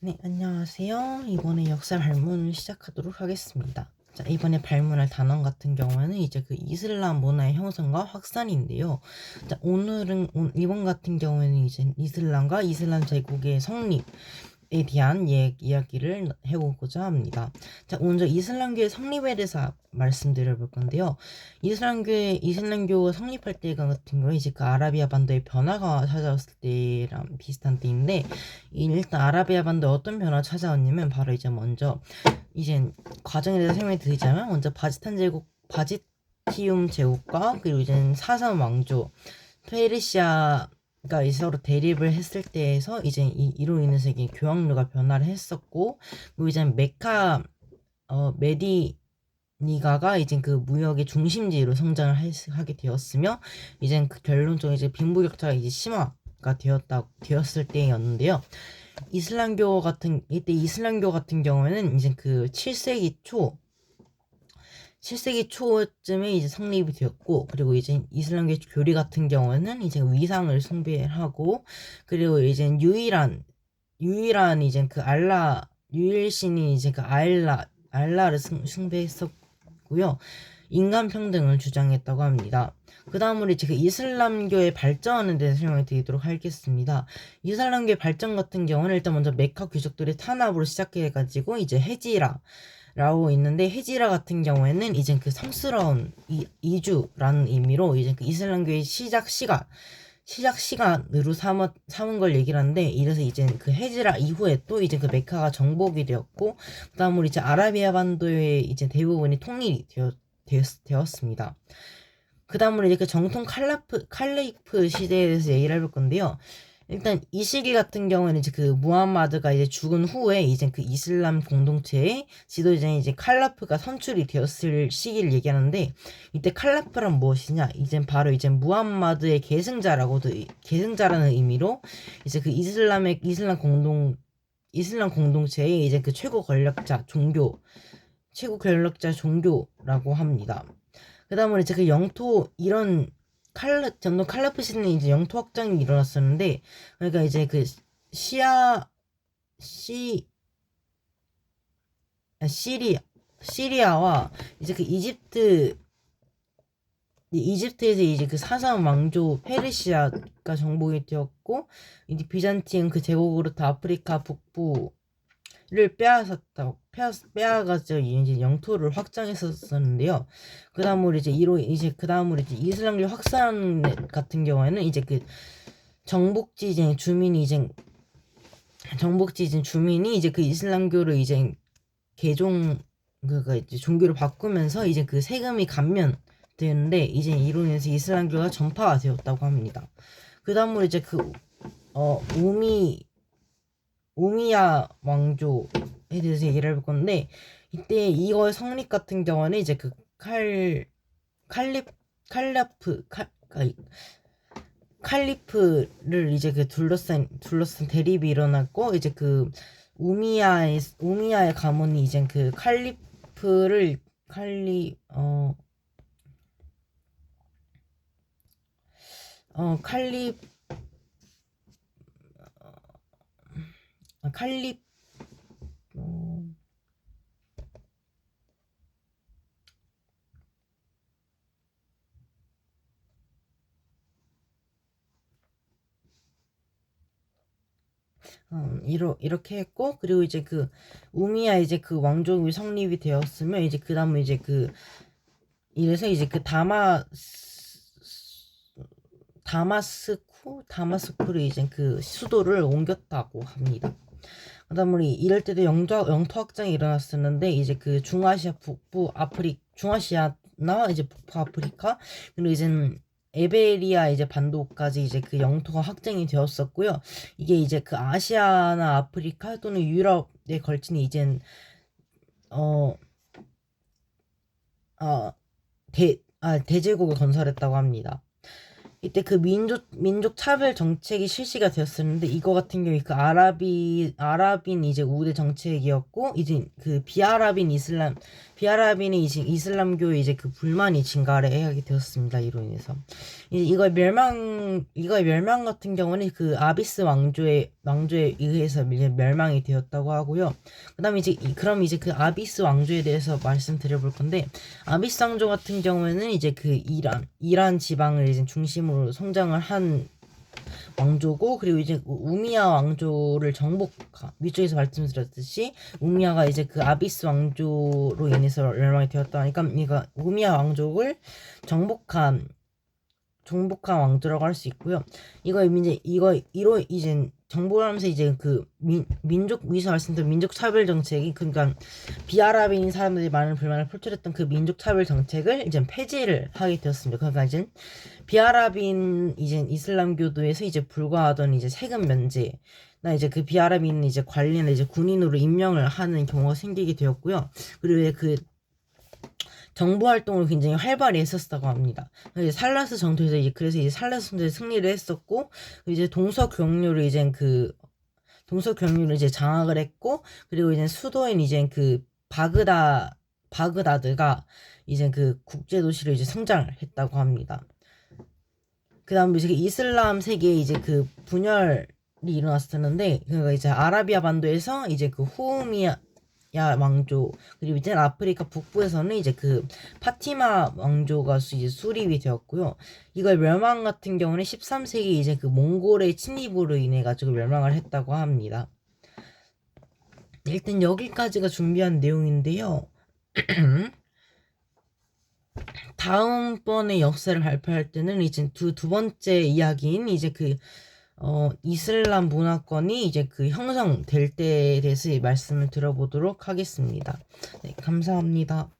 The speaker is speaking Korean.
네, 안녕하세요. 이번에 역사 발문을 시작하도록 하겠습니다. 자, 이번에 발문할 단원 같은 경우에는 이제 그 이슬람 문화의 형성과 확산인데요. 자, 이번 같은 경우에는 이제 이슬람과 이슬람 제국의 성립, 에 대한 이야기를 해보고자 합니다. 자, 먼저 이슬람교의 성립에 대해서 말씀드려 볼 건데요. 이슬람교가 성립할 때가 같은 경우에 이제 그 아라비아 반도의 변화가 찾아왔을 때랑 비슷한 때인데, 일단 아라비아 반도에 어떤 변화가 찾아왔냐면, 바로 이제 먼저, 이제 과정에 대해서 설명을 드리자면, 먼저 바지티움 제국과, 그리고 이제 사산 왕조, 페르시아가 이제 서로 대립을 했을 때에서 이제 이로 인해서 이게 교황료가 변화를 했었고, 그리고 이제 메디니가가 이제 그 무역의 중심지로 성장을 하게 되었으며, 이제 그 결론적으로 이제 빈부격차가 이제 심화가 되었을 때였는데요. 이때 이슬람교 같은 경우에는 이제 그 7세기 초쯤에 이제 성립이 되었고, 그리고 이제 이슬람교 교리 같은 경우에는 이제 위상을 숭배하고, 그리고 이제 유일한 이제 그 유일신이 이제 그 알라를 숭배했었고요. 인간 평등을 주장했다고 합니다. 그 다음으로 이제 그 이슬람교의 발전에 대해서 설명을 드리도록 하겠습니다. 이슬람교의 발전 같은 경우는 일단 먼저 메카 귀족들의 탄압으로 시작해가지고 이제 라고 있는데, 헤지라 같은 경우에는 이제 그 성스러운 이주라는 의미로 이제 그 이슬람교의 시작시간으로 삼은 걸 얘기를 하는데, 이래서 이제 그 헤지라 이후에 또 이제 그 메카가 정복이 되었고, 그 다음으로 이제 아라비아 반도의 이제 대부분이 통일이 되었습니다. 그 다음으로 이제 그 정통 칼리프 시대에 대해서 얘기를 해볼 건데요. 일단 이 시기 같은 경우에는 이제 그 무함마드가 이제 죽은 후에 이제 그 이슬람 공동체의 지도자인 이제 칼라프가 선출이 되었을 시기를 얘기하는데, 이때 칼라프란 무엇이냐? 이제 바로 이제 무함마드의 계승자라는 의미로 이제 그 이슬람 공동체의 이제 그 최고 권력자 종교라고 합니다. 그 다음으로 이제 그 전통 칼라프 시대는 이제 영토 확장이 일어났었는데, 그러니까 이제 그 시아, 시, 시리아, 시리아와 이제 그 이집트에서 이제 그 사상 왕조 페르시아가 정복이 되었고, 이제 비잔티움 그 제국으로부터 아프리카 북부를 빼앗아가지고 이제 영토를 확장했었는데요. 그 다음으로 이제 이슬람교 확산 같은 경우에는 이제 그 정복지 주민이 이제 그 이슬람교를 이제 개종 그가 이제 종교를 바꾸면서 이제 그 세금이 감면되는데, 이제 이로 인해서 이슬람교가 전파가 되었다고 합니다. 그 다음으로 이제 그 어 우미 우미야 왕조에 대해서 얘기를 해볼 건데, 이때 이거의 성립 같은 경우는 이제 그 칼리 칼라프 칼리프를 이제 그 둘러싼 대립이 일어났고, 이제 그 우미야의 가문이 이제 그 칼리프를 칼리 칼리 칼리 어, 이렇게 했고, 그리고 이제 그 우미야 이제 그 왕족이 성립이 되었으면, 이제 그 다음에 이제 그 이래서 이제 그 다마스쿠를 이제 그 수도를 옮겼다고 합니다. 그다음에 이럴 때도 영토 확장이 일어났었는데, 이제 그 중아시아나 이제 북부 아프리카, 그리고 이제 에베리아 이제 반도까지 이제 그 영토가 확장이 되었었고요. 이게 이제 그 아시아나 아프리카 또는 유럽에 걸친 이젠 어, 대제국을 건설했다고 합니다. 이때 그 민족 차별 정책이 실시가 되었었는데 이거 같은 경우에 그 아랍인 이제 우대 정책이었고 이제 그 비아랍인이 이제 이슬람교의 이제 그 불만이 증가를 하게 되었습니다. 이로 인해서 이거의 멸망 같은 경우는 그 아비스 왕조에 의해서 이제 멸망이 되었다고 하고요. 그다음에 그럼 이제 그 아비스 왕조에 대해서 말씀드려볼 건데 아비스 왕조 같은 경우에는 이제 그 이란 지방을 이제 중심으로 성장을 한 왕조고 그리고 이제 우미야 왕조를 위쪽에서 말씀드렸듯이 우미야가 이제 그 아비스 왕조로 인해서 멸망이 되었다 하니까 이거 우미야 왕족을 정복한 왕조라고 할 수 있고요. 이로 이제 정복하면서 이제 그 위에서 말씀드린 민족 차별 정책이 그러니까 비아랍인 사람들이 많은 불만을 표출했던 그 민족 차별 정책을 이제 폐지를 하게 되었습니다. 그러니까 이제 비아랍인 이제 이슬람교도에서 이제 불과하던 이제 세금 면제 나 이제 그 비아랍인 이제 관리나 이제 군인으로 임명을 하는 경우가 생기게 되었고요. 그리고 그 정부 활동을 굉장히 활발히 했었다고 합니다. 이제 살라스 정토에서 그래서 이제 살라스 정토에 승리를 했었고 이제 동서 경유를 이제 장악을 했고 그리고 이제 수도인 이제 그 바그다드가 이제 그 국제 도시로 이제 성장을 했다고 합니다. 그다음에 이제 이슬람 세계에 이제 그 분열이 일어났었는데 그러니까 이제 아라비아 반도에서 이제 그 후미야 왕조 그리고 이제 아프리카 북부에서는 이제 그 파티마 왕조가 이제 수립이 되었고요. 이걸 멸망 같은 경우는 13세기 이제 그 몽골의 침입으로 인해 가지고 멸망을 했다고 합니다. 일단 여기까지가 준비한 내용인데요. 다음번에 역사를 발표할 때는 이제 두 번째 이야기인 이제 그 이슬람 문화권이 이제 그 형성될 때에 대해서 말씀을 드려보도록 하겠습니다. 네, 감사합니다.